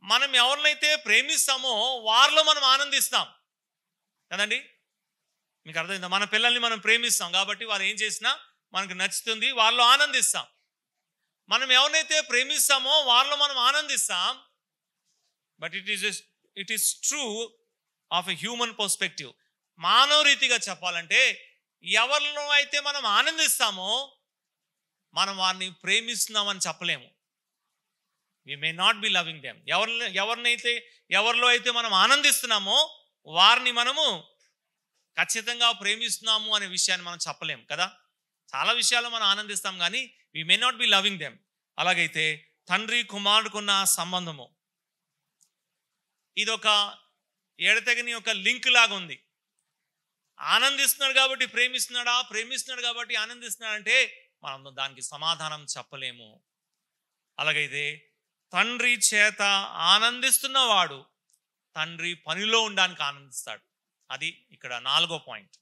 మనం ఎవరినైతే ప్రేమిస్తామో వారిలో మనం ఆనందిస్తాం కదండి. మీకు అర్థమైందా? మన పిల్లల్ని మనం ప్రేమిస్తాం కాబట్టి వారు ఏం చేసినా మనకు నచ్చుతుంది, వారిలో ఆనందిస్తాం. మనం ఎవరినైతే ప్రేమిస్తామో వారిలో మనం ఆనందిస్తాం. But it is true of a human perspective. మానవ రీతిగా చెప్పాలంటే ఎవరిలో అయితే మనం ఆనందిస్తామో మనం వారిని ప్రేమిస్తున్నామని చెప్పలేము. We may not be loving them. ఎవరిలో అయితే మనం ఆనందిస్తున్నామో వారిని మనము ఖచ్చితంగా ప్రేమిస్తున్నాము అనే విషయాన్ని మనం చెప్పలేము కదా. చాలా విషయాల్లో మనం ఆనందిస్తాం కానీ we may not be loving them. అలాగైతే తండ్రి కుమారుడుకున్న సంబంధము ఇదొక ఎడతెగని ఒక లింక్ లాగా ఉంది. ఆనందిస్తున్నాడు కాబట్టి ప్రేమిస్తున్నాడా, ప్రేమిస్తున్నాడు కాబట్టి ఆనందిస్తున్నాడంటే మనం దానికి సమాధానం చెప్పలేము. అలాగైతే తండ్రి చేత ఆనందిస్తున్నవాడు తండ్రి పనిలో ఉండడానికి ఆనందిస్తాడు. అది ఇక్కడ 4వ పాయింట్.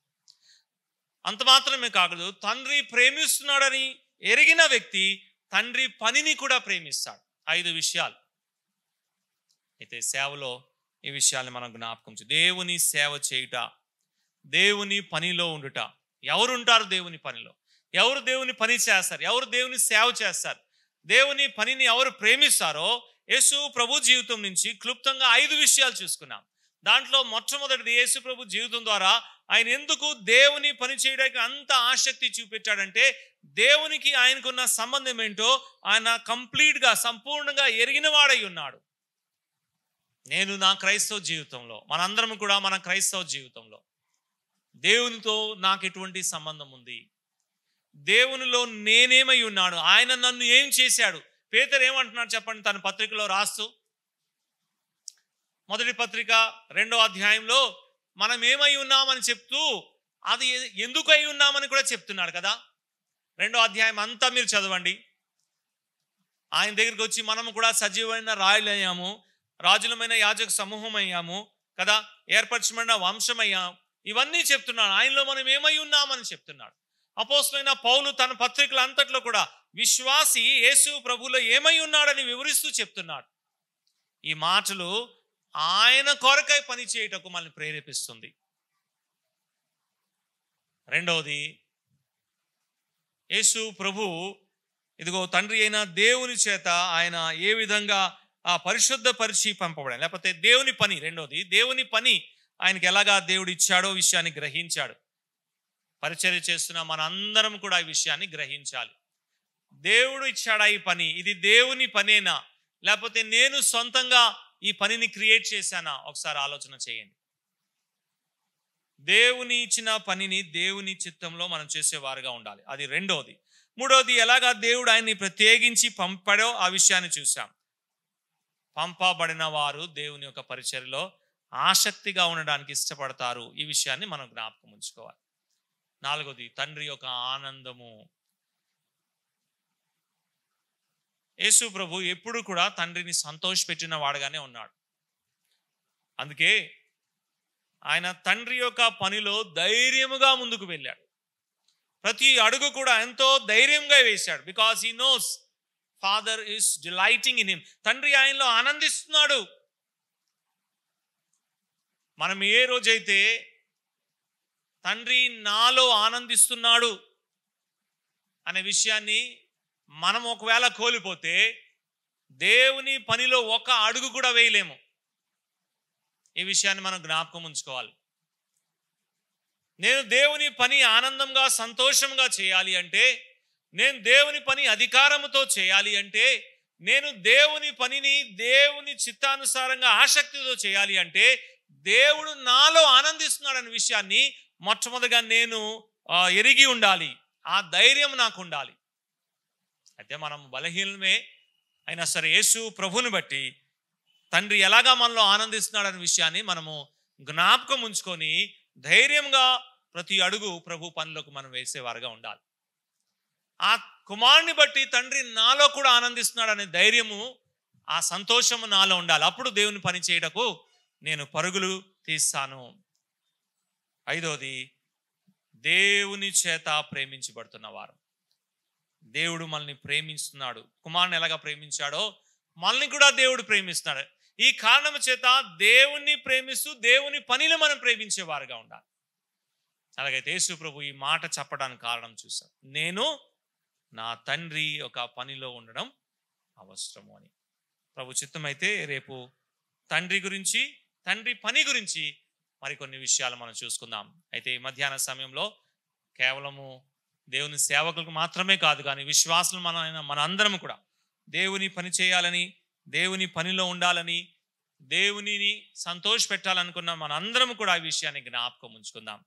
అంత మాత్రమే కాదు, తండ్రి ప్రేమిస్తున్నాడని ఎరిగిన వ్యక్తి తండ్రి పనిని కూడా ప్రేమిస్తాడు. 5 విషయాలు. అయితే సేవలో ఈ విషయాన్ని మనం జ్ఞాపకం దేవుని సేవ చేయుట, దేవుని పనిలో ఉండుట. ఎవరుంటారు దేవుని పనిలో? ఎవరు దేవుని పని చేస్తారు? ఎవరు దేవుని సేవ చేస్తారు? దేవుని పనిని ఎవరు ప్రేమిస్తారో యేసు ప్రభు జీవితం నుంచి క్లుప్తంగా 5 విషయాలు చూసుకున్నాం. దాంట్లో మొట్టమొదటిది యేసు ప్రభు జీవితం ద్వారా ఆయన ఎందుకు దేవుని పని చేయడానికి అంత ఆసక్తి చూపెట్టాడంటే దేవునికి ఆయనకున్న సంబంధం ఏంటో ఆయన కంప్లీట్గా సంపూర్ణంగా ఎరిగిన వాడై ఉన్నాడు. నేను నా క్రైస్తవ జీవితంలో, మనందరం కూడా మన క్రైస్తవ జీవితంలో దేవునితో నాకు ఎటువంటి సంబంధం ఉంది, దేవునిలో నేనేమై ఉన్నాడు, ఆయన నన్ను ఏం చేశాడు. పేతురు ఏమంటున్నాడు చెప్పండి తన పత్రికలో రాస్తూ, మొదటి పత్రిక 2వ అధ్యాయంలో మనం ఏమై ఉన్నామని చెప్తూ అది ఎందుకు అయి ఉన్నామని కూడా చెప్తున్నాడు కదా. 2వ అధ్యాయం అంతా మీరు చదవండి. ఆయన దగ్గరికి వచ్చి మనము కూడా సజీవమైన రాయులయ్యాము, రాజులమైన యాజక సమూహం అయ్యాము కదా, ఏర్పరచబడిన వంశం అయ్యాం, ఇవన్నీ చెప్తున్నాడు. ఆయనలో మనం ఏమై ఉన్నామని చెప్తున్నాడు. అపోస్తలుడైన పౌలు తన పత్రికల అంతట్లో కూడా విశ్వాసి యేసు ప్రభువులో ఏమై ఉన్నాడని వివరిస్తూ చెప్తున్నాడు. ఈ మాటలు ఆయన కొరకై పని చేయటకు మనల్ని ప్రేరేపిస్తుంది. రెండవది, యేసు ప్రభు ఇదిగో తండ్రి అయిన దేవుని చేత ఆయన ఏ విధంగా పరిశుద్ధపరిచి పంపబడాడు, లేకపోతే దేవుని పని. రెండవది, దేవుని పని ఆయనకి ఎలాగా దేవుడు ఇచ్చాడో విషయాన్ని గ్రహించాడు. పరిచర్య చేస్తున్న మనందరం కూడా ఈ విషయాన్ని గ్రహించాలి. దేవుడు ఇచ్చాడా ఈ పని? ఇది దేవుని పనేనా, లేకపోతే నేను సొంతంగా ఈ పనిని క్రియేట్ చేశానా? ఒకసారి ఆలోచన చేయండి. దేవుని ఇచ్చిన పనిని దేవుని చిత్తంలో మనం చేసేవారుగా ఉండాలి. అది రెండోది. మూడవది, ఎలాగా దేవుడు ఆయన్ని ప్రత్యేకించి పంపాడో ఆ విషయాన్ని చూసాం. పంపబడిన వారు దేవుని యొక్క పరిచర్యలో ఆసక్తిగా ఉండడానికి ఇష్టపడతారు. ఈ విషయాన్ని మనం జ్ఞాపకం ఉంచుకోవాలి. నాలుగవది, తండ్రి యొక్క ఆనందము. యేసు ప్రభు ఎప్పుడు కూడా తండ్రిని సంతోషపెట్టిన వాడుగానే ఉన్నాడు. అందుకే ఆయన తండ్రి యొక్క పనిలో ధైర్యముగా ముందుకు వెళ్ళాడు. ప్రతి అడుగు కూడా ఎంతో ధైర్యంగా వేశాడు. Because he knows father is delighting in him. తండ్రి ఆయనలో ఆనందిస్తున్నాడు. మనం ఏ రోజైతే తండ్రి నాలో ఆనందిస్తున్నాడు అనే విషయాన్ని మనం ఒకవేళ కోల్పోతే దేవుని పనిలో ఒక అడుగు కూడా వేయలేము. ఈ విషయాన్ని మనం జ్ఞాపకం ఉంచుకోవాలి. నేను దేవుని పని ఆనందంగా సంతోషంగా చేయాలి అంటే, నేను దేవుని పని అధికారముతో చేయాలి అంటే, నేను దేవుని పనిని దేవుని చిత్తానుసారంగా ఆసక్తితో చేయాలి అంటే, దేవుడు నాలో ఆనందిస్తున్నాడనే విషయాన్ని మొట్టమొదటిగా నేను ఎరిగి ఉండాలి. ఆ ధైర్యం నాకు ఉండాలి. అయితే మనం బలహీనమే అయినా సరే యేసు ప్రభుని బట్టి తండ్రి ఎలాగా మనలో ఆనందిస్తున్నాడనే విషయాన్ని మనము జ్ఞాపకం ఉంచుకొని ధైర్యంగా ప్రతి అడుగు ప్రభు పనిలోకి మనం వేసేవారుగా ఉండాలి. ఆ కుమారుని బట్టి తండ్రి నాలో కూడా ఆనందిస్తున్నాడు అనే ధైర్యము, ఆ సంతోషము నాలో ఉండాలి. అప్పుడు దేవుని పని చేయటకు నేను పరుగులు తీస్తాను. ఐదవది, దేవుని చేత ప్రేమించబడుతున్నవారు. దేవుడు మనల్ని ప్రేమిస్తున్నాడు. కుమారుని ఎలాగా ప్రేమించాడో మనల్ని కూడా దేవుడు ప్రేమిస్తున్నాడు. ఈ కారణం చేత దేవుణ్ణి ప్రేమిస్తూ దేవుని పనిని మనం ప్రేమించేవారుగా ఉండాలి. అలాగైతే యేసు ప్రభు ఈ మాట చెప్పడానికి కారణం చూసాం. నేను నా తండ్రి ఒక పనిలో ఉండడం అవసరము అని. ప్రభు చిత్తమైతే రేపు తండ్రి గురించి, తండ్రి పని గురించి మరికొన్ని విషయాలు మనం చూసుకుందాం. అయితే ఈ మధ్యాహ్న సమయంలో కేవలము దేవుని సేవకులకు మాత్రమే కాదు, కానీ విశ్వాసులు మన అందరం కూడా దేవుని పని చేయాలని, దేవుని పనిలో ఉండాలని, దేవునిని సంతోష పెట్టాలనుకున్న మనందరం కూడా ఈ విషయాన్ని జ్ఞాపకం ఉంచుకుందాం.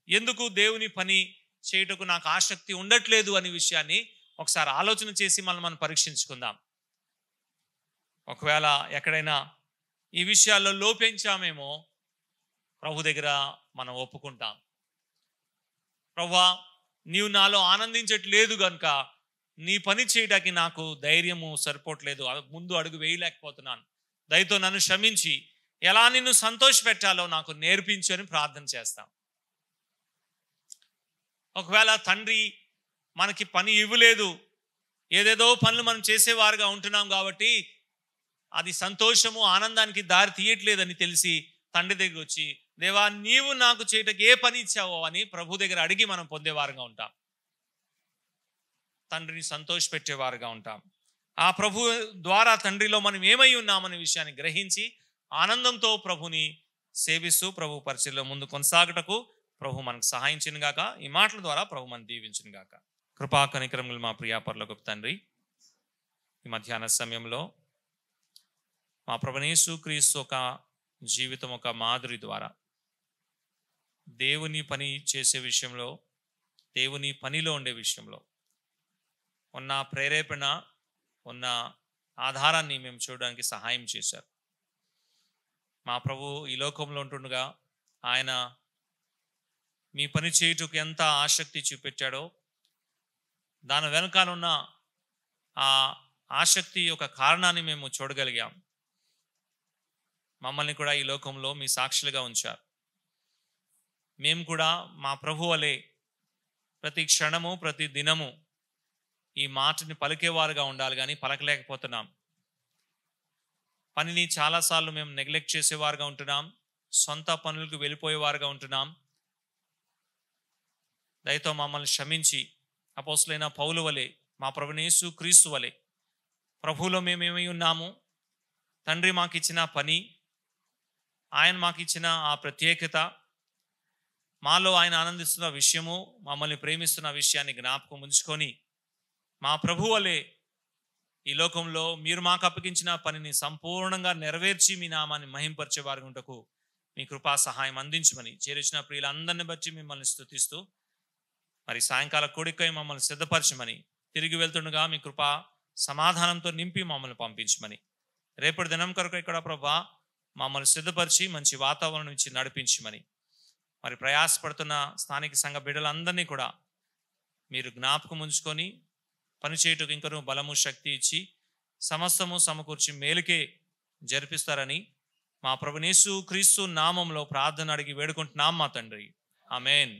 ఎందుకు దేవుని పని చేయటకు నాకు ఆసక్తి ఉండట్లేదు అనే విషయాన్ని ఒకసారి ఆలోచన చేసి మనం పరీక్షించుకుందాం. ఒకవేళ ఎక్కడైనా ఈ విషయాల్లో లోపించామేమో ప్రభు దగ్గర మనం ఒప్పుకుంటాం. ప్రభువా, నీవు నాలో ఆనందించట్లేదు కనుక నీ పని చేయడానికి నాకు ధైర్యము సరిపోవట్లేదు, ముందు అడుగు వేయలేకపోతున్నాను, దయతో నన్ను క్షమించి ఎలా నిన్ను సంతోష పెట్టాలో నాకు నేర్పించు అని ప్రార్థన చేస్తాం. ఒకవేళ తండ్రి మనకి పని ఇవ్వలేదు, ఏదేదో పనులు మనం చేసేవారుగా ఉంటున్నాం కాబట్టి అది సంతోషము ఆనందానికి దారి తీయట్లేదని తెలిసి తండ్రి దగ్గర వచ్చి, దేవా నీవు నాకు చేయటకు ఏ పని ఇచ్చావో అని ప్రభు దగ్గర అడిగి మనం పొందేవారుగా ఉంటాం. తండ్రిని సంతోష పెట్టేవారుగా ఉంటాం. ఆ ప్రభు ద్వారా తండ్రిలో మనం ఏమై ఉన్నామనే విషయాన్ని గ్రహించి ఆనందంతో ప్రభుని సేవిస్తూ ప్రభు పరిచర్యలో ముందు కొనసాగటకు ప్రభు మనకు సహాయించును గాక. ఈ మాటల ద్వారా ప్రభు మనం దీవించును గాక. కృపా కనికరములు మా ప్రియ పరలోకపు తండ్రి, ఈ మధ్యాహ్న సమయంలో మా ప్రభువైన యేసు క్రీస్తు ఒక జీవితం, ఒక మాదిరి ద్వారా దేవుని పని చేసే విషయంలో, దేవుని పనిలో ఉండే విషయంలో ఉన్న ప్రేరేపణ, ఉన్న ఆధారాన్ని మేము చూడడానికి సహాయం చేశారు. మా ప్రభు ఈ లోకంలో ఉంటుండగా ఆయన మీ పని చేయుటకు ఎంత ఆసక్తి చూపెట్టాడో, దాని వెనకాలన్న ఆ ఆసక్తి యొక్క కారణాన్ని మేము చూడగలిగాం. మమ్మల్ని కూడా ఈ లోకంలో మీ సాక్షులుగా ఉంచారు. మేము కూడా మా ప్రభు వలె ప్రతి క్షణము, ప్రతి దినము ఈ మాటని పలికేవారుగా ఉండాలి, కానీ పలకలేకపోతున్నాం. పనిని చాలాసార్లు మేము నెగ్లెక్ట్ చేసేవారుగా ఉంటున్నాం, సొంత పనులకు వెళ్ళిపోయేవారుగా ఉంటున్నాం. దయతో మమ్మల్ని క్షమించి అపోస్తలుడైన పౌలు వలె, మా ప్రభువైన యేసు క్రీస్తు వలె ప్రభువులో మేమేమై ఉన్నాము, తండ్రి మాకు ఇచ్చిన పని, ఆయన మాకు ఇచ్చిన ఆ ప్రత్యేకత, మాలో ఆయన ఆనందిస్తున్న విషయము, మమ్మల్ని ప్రేమిస్తున్న విషయాన్ని జ్ఞాపకం ఉంచుకొని మా ప్రభు వలె ఈ లోకంలో మీరు మాకు అప్పగించిన పనిని సంపూర్ణంగా నెరవేర్చి మీ నామాన్ని మహింపరిచే వారి ఉంటకు మీ కృపా సహాయం అందించమని చేర్చిన ప్రియులందరిని బట్టి మిమ్మల్ని స్తుతిస్తూ మరి సాయంకాల కూడికై మమ్మల్ని సిద్ధపరచమని, తిరిగి వెళ్తుండగా మీ కృప సమాధానంతో నింపి మమ్మల్ని పంపించమని, రేపటి దినం కొరకు ఇక్కడ ప్రభా మమ్మల్ని సిద్ధపరిచి మంచి వాతావరణం ఇచ్చి నడిపించమని, మరి ప్రయాసపడుతున్న స్థానిక సంఘ బిడ్డలందరినీ కూడా మీరు జ్ఞాపకం ఉంచుకొని పనిచేయటకు ఇంకనూ బలము శక్తి ఇచ్చి సమస్తము సమకూర్చి మేలుకే జరిపిస్తారని మా ప్రభునేసు క్రీస్తు నామంలో ప్రార్థన అడిగి వేడుకుంటున్నాం మా తండ్రి. ఆమేన్.